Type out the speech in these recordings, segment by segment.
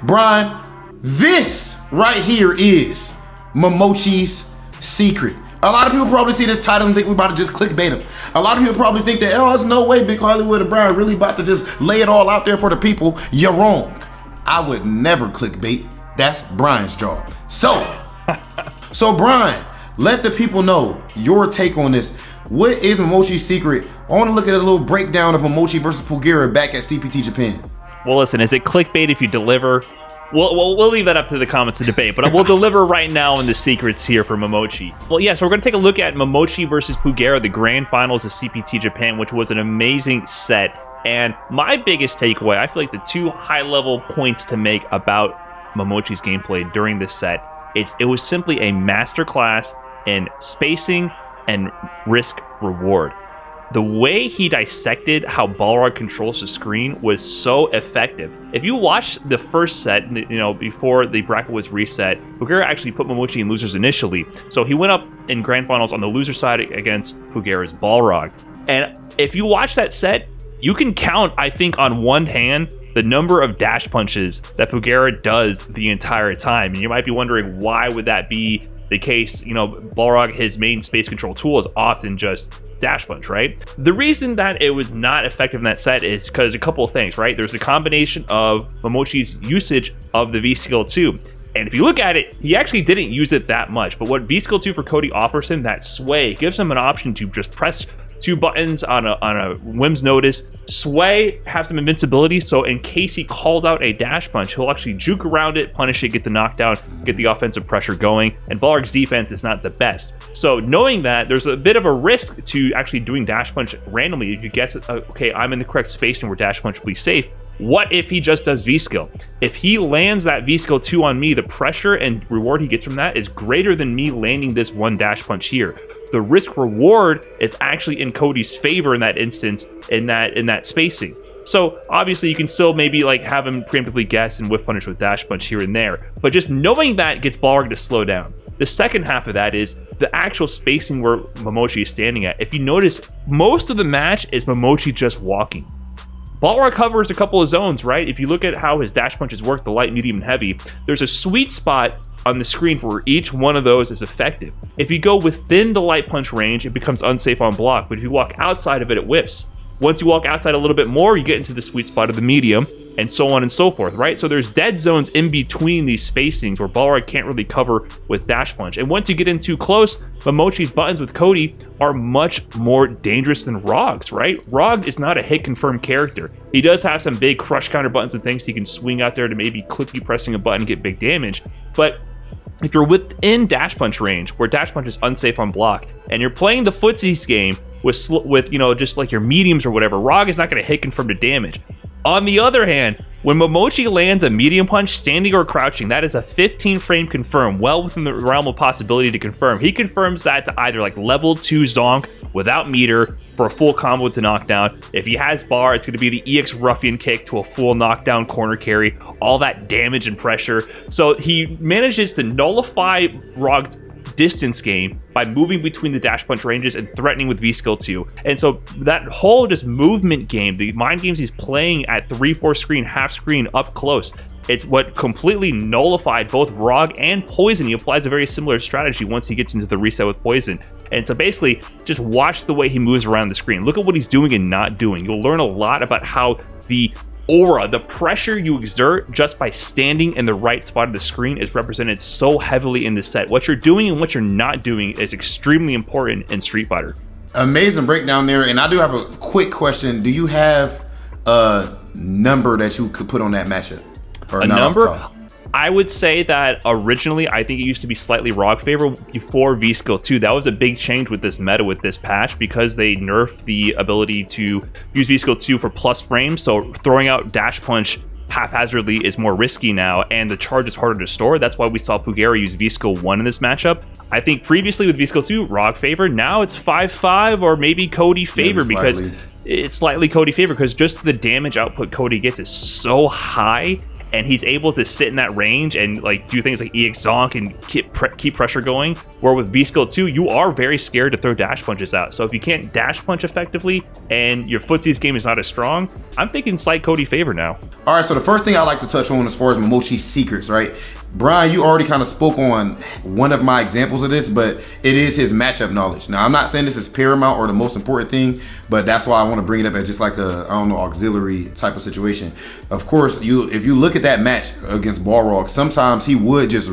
Brian, this right here is Momochi's Secret. A lot of people probably see this title and think we're about to just clickbait him. A lot of people probably think that, oh, there's no way Big Hollywood and Brian really about to just lay it all out there for the people. You're wrong. I would never clickbait. That's Brian's job. So Brian, let the people know your take on this. What is Momochi's Secret? I want to look at a little breakdown of Momochi versus Pugera back at CPT Japan. Well, listen, is it clickbait if you deliver? We'll leave that up to the comments to debate, but we'll deliver right now in the secrets here for Momochi. Well, yeah, so we're going to take a look at Momochi versus Pugera, the grand finals of CPT Japan, which was an amazing set. And my biggest takeaway, I feel like the two high-level points to make about Momochi's gameplay during this set is it was simply a masterclass in spacing and risk reward. The way he dissected how Balrog controls the screen was so effective. If you watch the first set, before the bracket was reset, Pugera actually put Momochi in losers initially. So he went up in grand finals on the loser side against Pugera's Balrog. And if you watch that set, you can count, I think, on one hand, the number of dash punches that Pugera does the entire time. And you might be wondering, why would that be the case? Balrog, his main space control tool is often just dash punch, right? The reason that it was not effective in that set is because a couple of things, right? There's a combination of Momochi's usage of the V Skill 2. And if you look at it, he actually didn't use it that much. But what V Skill 2 for Cody offers him, that sway, gives him an option to just press two buttons on a whim's notice, sway, have some invincibility, so in case he calls out a dash punch, he'll actually juke around it, punish it, get the knockdown, get the offensive pressure going, and Balrog's defense is not the best. So knowing that, there's a bit of a risk to actually doing dash punch randomly. If you guess, okay, I'm in the correct spacing where dash punch will be safe, what if he just does V-Skill? If he lands that V-Skill 2 on me, the pressure and reward he gets from that is greater than me landing this one dash punch here. The risk reward is actually in Cody's favor in that instance, in that spacing. So obviously you can still maybe have him preemptively guess and whiff punish with dash punch here and there, but just knowing that gets Balrog to slow down. The second half of that is the actual spacing where Momochi is standing at. If you notice, most of the match is Momochi just walking. Balrog covers a couple of zones, right? If you look at how his dash punches work, the light, medium, and heavy, there's a sweet spot on the screen for where each one of those is effective. If you go within the light punch range, it becomes unsafe on block, but if you walk outside of it, it whiffs. Once you walk outside a little bit more, you get into the sweet spot of the medium, and so on and so forth, right? So there's dead zones in between these spacings where Balrog can't really cover with dash punch. And once you get in too close, Momochi's buttons with Cody are much more dangerous than Rog's, right? Rog is not a hit confirmed character. He does have some big crush counter buttons and things he can swing out there to maybe click you pressing a button and get big damage. But if you're within dash punch range, where dash punch is unsafe on block, and you're playing the footsies game with just like your mediums or whatever, Rog is not going to hit confirm to damage. On the other hand, when Momochi lands a medium punch, standing or crouching, that is a 15 frame confirm, well within the realm of possibility to confirm. He confirms that to either level 2 zonk without meter for a full combo to knockdown. If he has bar, it's going to be the EX ruffian kick to a full knockdown corner carry, all that damage and pressure. So he manages to nullify Rog's distance game by moving between the dash punch ranges and threatening with V-Skill 2. And so that whole just movement game, the mind games he's playing at 3/4 screen, half screen, up close, it's what completely nullified both Rog and Poison. He applies a very similar strategy once he gets into the reset with Poison. And so basically, just watch the way he moves around the screen. Look at what he's doing and not doing. You'll learn a lot about how the aura, the pressure you exert just by standing in the right spot of the screen, is represented so heavily in this set. What you're doing and what you're not doing is extremely important in Street Fighter. Amazing breakdown there. And I do have a quick question. Do you have a number that you could put on that matchup? Or a number? I would say that originally, I think it used to be slightly Rog favor before V-Skill 2. That was a big change with this meta, with this patch, because they nerfed the ability to use V-Skill 2 for plus frames. So throwing out dash punch haphazardly is more risky now, and the charge is harder to store. That's why we saw Pugera use V-Skill 1 in this matchup. I think previously with V-Skill 2, Rog favor. Now it's 5-5 or maybe Cody favor, because it's slightly Cody favor, because just the damage output Cody gets is so high. and he's able to sit in that range and like do things like EX Zonk and keep pressure going. Where with V skill 2, you are very scared to throw dash punches out. So if you can't dash punch effectively and your footsies game is not as strong, I'm thinking slight Cody favor now. All right, so the first thing I like to touch on as far as Momochi's secrets, right? Brian, you already kind of spoke on one of my examples of this, but it is his matchup knowledge. Now, I'm not saying this is paramount or the most important thing, but that's why I want to bring it up as just like a, I don't know, auxiliary type of situation. Of course, if you look at that match against Balrog, sometimes he would just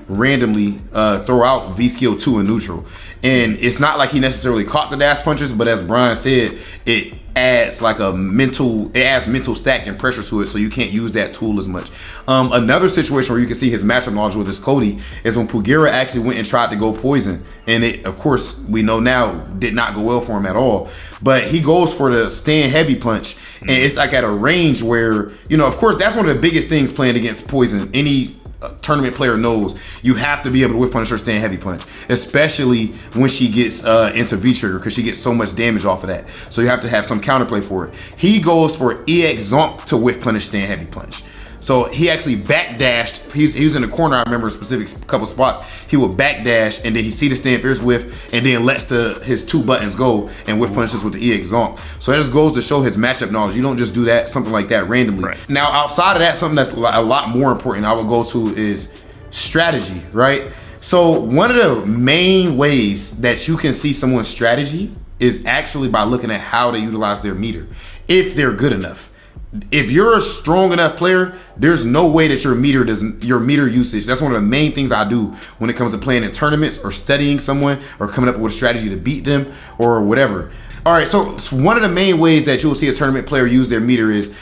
randomly throw out V skill 2 in neutral. And it's not like he necessarily caught the dash punches, but as Brian said, it adds like mental stack and pressure to it, so you can't use that tool as much. Another situation where you can see his matchup knowledge with this Cody is when Pugera actually went and tried to go poison, and it, of course, we know now did not go well for him at all. But he goes for the stand heavy punch, and it's like at a range where, you know, of course, that's one of the biggest things playing against poison. Any tournament player knows you have to be able to whiff punish or stand heavy punch, especially when she gets into V trigger, because she gets so much damage off of that. So you have to have some counterplay for it. He goes for EX Zonk to whiff punish stand heavy punch. So he actually backdashed. He was in the corner. I remember a specific couple spots. He would backdash, and then he see the stand fierce whiff, and then lets his 2 buttons go and whiff punishes with the EX Zonk. So that just goes to show his matchup knowledge. You don't just do that, something like that randomly. Right. Now, outside of that, something that's a lot more important I would go to is strategy, right? So one of the main ways that you can see someone's strategy is actually by looking at how they utilize their meter, if they're good enough. If you're a strong enough player, there's no way that your meter usage, that's one of the main things I do when it comes to playing in tournaments or studying someone or coming up with a strategy to beat them or whatever. All right, so one of the main ways that you'll see a tournament player use their meter is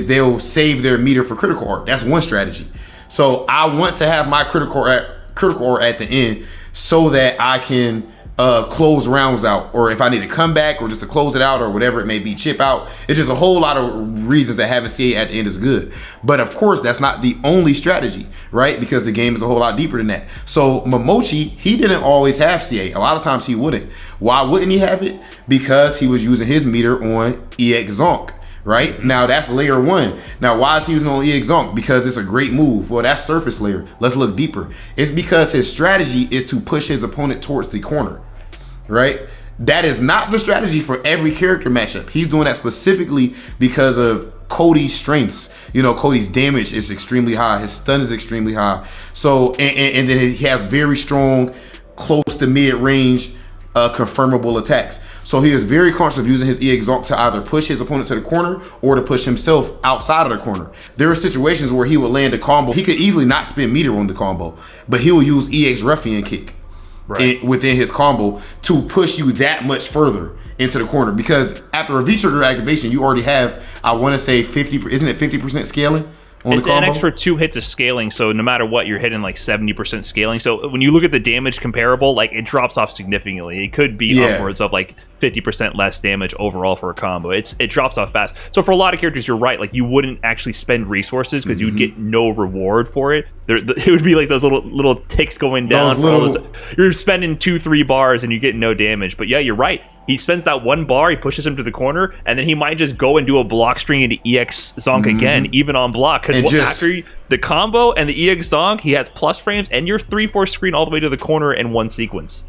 they'll save their meter for critical art. That's one strategy. So I want to have my critical art at the end so that I can close rounds out, or if I need to come back or just to close it out or whatever it may be, chip out. It's just a whole lot of reasons that having CA at the end is good. But of course, that's not the only strategy, right? Because the game is a whole lot deeper than that. So Momochi, he didn't always have CA. A lot of times he wouldn't. Why wouldn't he have it? Because he was using his meter on EX Zonk. Right now, that's layer 1. Now, why is he using on EX Zonk? Because it's a great move. Well, that's surface layer. Let's look deeper. It's because his strategy is to push his opponent towards the corner, right? That is not the strategy for every character matchup. He's doing that specifically because of Cody's strengths. You know, Cody's damage is extremely high. His stun is extremely high. So, and then he has very strong, close to mid-range, confirmable attacks. So he is very conscious of using his EX Zonk to either push his opponent to the corner or to push himself outside of the corner. There are situations where he would land a combo. He could easily not spend meter on the combo, but he will use EX Ruffian Kick within his combo to push you that much further into the corner. Because after a V-trigger activation, you already have, I want to say 50, isn't it 50% scaling? It's an extra 2 hits of scaling, so no matter what, you're hitting like 70% scaling. So when you look at the damage comparable, like it drops off significantly. It could be upwards of like 50% less damage overall for a combo. It drops off fast. So for a lot of characters, you're right. Like you wouldn't actually spend resources because you would get no reward for it. It would be like those little ticks going down. You're spending 2-3 bars and you get no damage. But yeah, you're right. He spends that 1 bar, he pushes him to the corner, and then he might just go and do a block string into EX Zonk again, even on block. Because after the combo and the EX Zonk, he has plus frames and your 3-4 screen all the way to the corner in one sequence.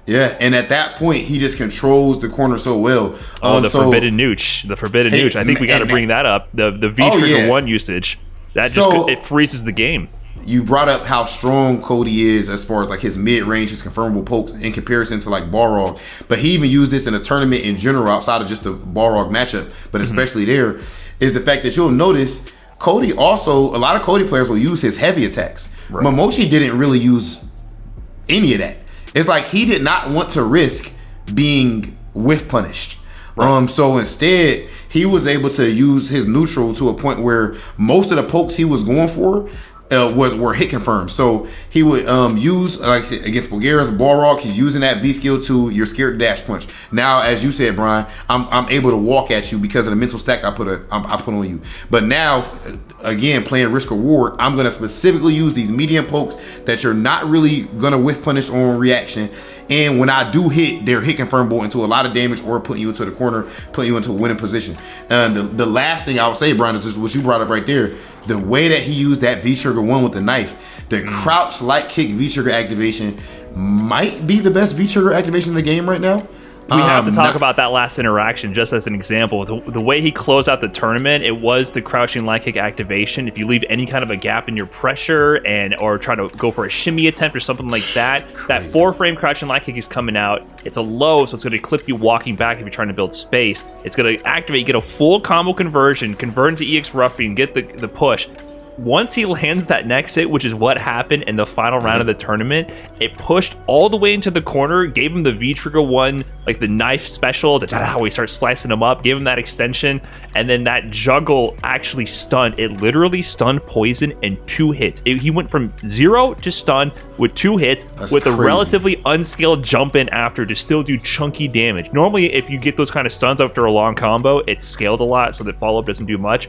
Yeah, and at that point, he just controls the corner so well. Forbidden Nooch. The Forbidden Nooch. I think we got to bring that up. The V-Trigger 1 usage. That it freezes the game. You brought up how strong Cody is as far as like his mid-range, his confirmable pokes in comparison to like Balrog. But he even used this in a tournament in general outside of just the Balrog matchup, but especially there, is the fact that you'll notice Cody also, a lot of Cody players will use his heavy attacks. Right. Momochi didn't really use any of that. It's like he did not want to risk being whiff punished. Right. So instead, he was able to use his neutral to a point where most of the pokes he was going for were hit confirmed. So he would use, like against Bulgaria's Balrog, he's using that V skill to you're scared to dash punch. Now, as you said, Brian, I'm able to walk at you because of the mental stack I put on you. But now, again, playing risk reward, I'm gonna specifically use these medium pokes that you're not really gonna whiff punish on reaction. And when I do hit, they're hit confirmable into a lot of damage or putting you into the corner, putting you into a winning position. And the last thing I would say, Brian, is what you brought up right there. the way that he used that V-trigger one with the knife, the crouch light kick V-trigger activation might be the best V-trigger activation in the game right now. We have to talk about that last interaction just as an example. The way he closed out the tournament, it was the crouching light kick activation. If you leave any kind of a gap in your pressure or try to go for a shimmy attempt or something like that, that 4-frame crouching light kick is coming out. It's a low, so it's going to clip you walking back if you're trying to build space. It's going to activate, get a full combo conversion, convert into EX Roughing, get the push. Once he lands that next hit, which is what happened in the final round of the tournament, it pushed all the way into the corner, gave him the V-trigger one, like the knife special, how he starts slicing him up, gave him that extension, and then that juggle actually stunned. It literally stunned Poison in 2 hits. He went from 0 to stun with 2 hits. That's with crazy. A relatively unscaled jump in after to still do chunky damage. Normally, if you get those kind of stuns after a long combo, it's scaled a lot so that follow-up doesn't do much.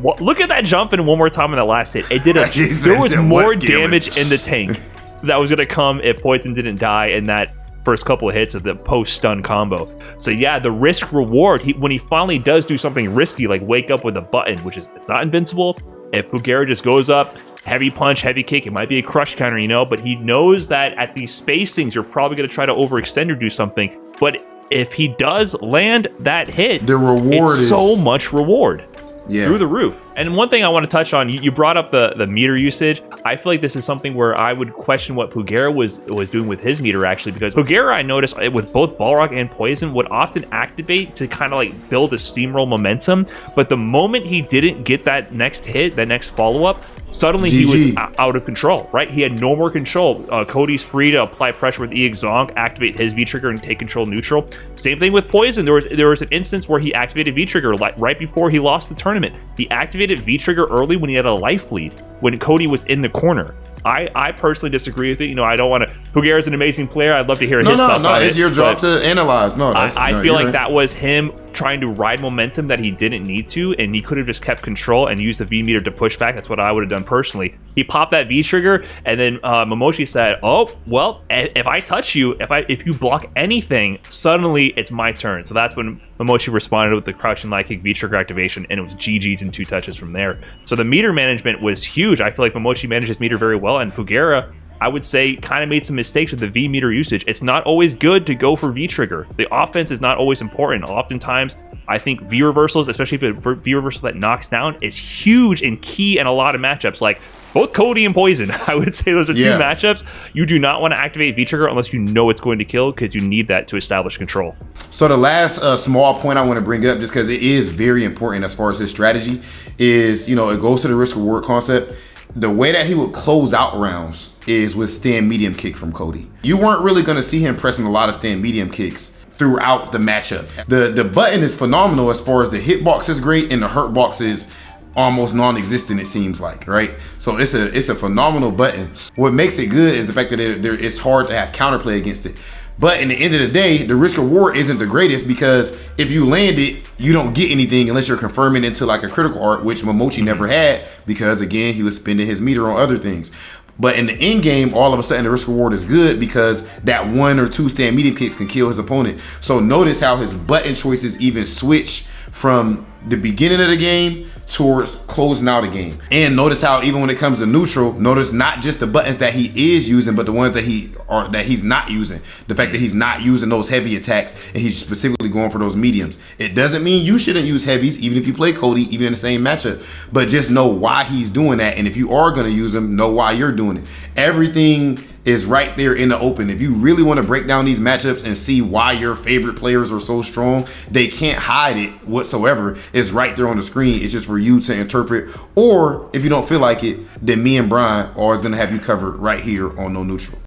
Look at that jump in one more time in that last hit. It did there was more damage in the tank that was going to come if Poison didn't die in that first couple of hits of the post-stun combo. So yeah, the risk reward, when he finally does do something risky like wake up with a button, which is, it's not invincible. If Pugera just goes up, heavy punch, heavy kick, it might be a crush counter, but he knows that at these spacings you're probably going to try to overextend or do something. But if he does land that hit, the reward is so much reward. Through the roof. And one thing I want to touch on, you brought up the meter usage. I feel like this is something where I would question what Pugera was doing with his meter, actually, because Pugera, I noticed with both Balrog and Poison, would often activate to kind of like build a steamroll momentum. But the moment he didn't get that next hit, that next follow-up, suddenly he was out of control, right? He had no more control. Cody's free to apply pressure with EX Zonk, activate his V-trigger and take control neutral. Same thing with Poison. There was an instance where he activated V-trigger right before he lost the tournament. He activated V-trigger early when he had a life lead, when Cody was in the corner. I personally disagree with it. I don't want to. Pugera is an amazing player. I'd love to hear his thoughts on it. It's your job to analyze. I feel like that was him trying to ride momentum that he didn't need to, and he could have just kept control and used the V meter to push back. That's what I would have done personally. He popped that V trigger, and then Momochi said, "Oh, well, if I touch you, if you block anything, suddenly it's my turn." So that's when Momochi responded with the crouching light kick V trigger activation, and it was GG's in 2 touches from there. So the meter management was huge. I feel like Momochi managed his meter very well, and Pugera, I would say, kind of made some mistakes with the V meter usage. It's not always good to go for V trigger. The offense is not always important. Oftentimes, I think V reversals, especially if a V reversal that knocks down, is huge and key in a lot of matchups. Like both Cody and Poison, I would say those are 2 matchups you do not want to activate V trigger unless you know it's going to kill, because you need that to establish control. So the last small point I want to bring up, just because it is very important as far as his strategy, is it goes to the risk reward concept. The way that he would close out rounds is with stand medium kick from Cody. You weren't really going to see him pressing a lot of stand medium kicks throughout the matchup. The button is phenomenal as far as the hitbox is great and the hurt box is almost non-existent, it seems like, right? So it's a phenomenal button. What makes it good is the fact that it's hard to have counterplay against it. But in the end of the day, the risk reward isn't the greatest, because if you land it, you don't get anything unless you're confirming into like a critical art, which Momochi never had, because again, he was spending his meter on other things. But in the end game, all of a sudden the risk reward is good, because that 1 or 2 stand medium kicks can kill his opponent. So notice how his button choices even switch from the beginning of the game towards closing out a game. And notice how even when it comes to neutral, notice not just the buttons that he is using, but the ones that he's not using. The fact that he's not using those heavy attacks and he's specifically going for those mediums. It doesn't mean you shouldn't use heavies, even if you play Cody, even in the same matchup. But just know why he's doing that, and if you are going to use them, know why you're doing it. Everything is right there in the open. If you really want to break down these matchups and see why your favorite players are so strong, they can't hide it whatsoever. It's right there on the screen. It's just for you to interpret. Or if you don't feel like it, then me and Brian are always going to have you covered right here on No Neutral.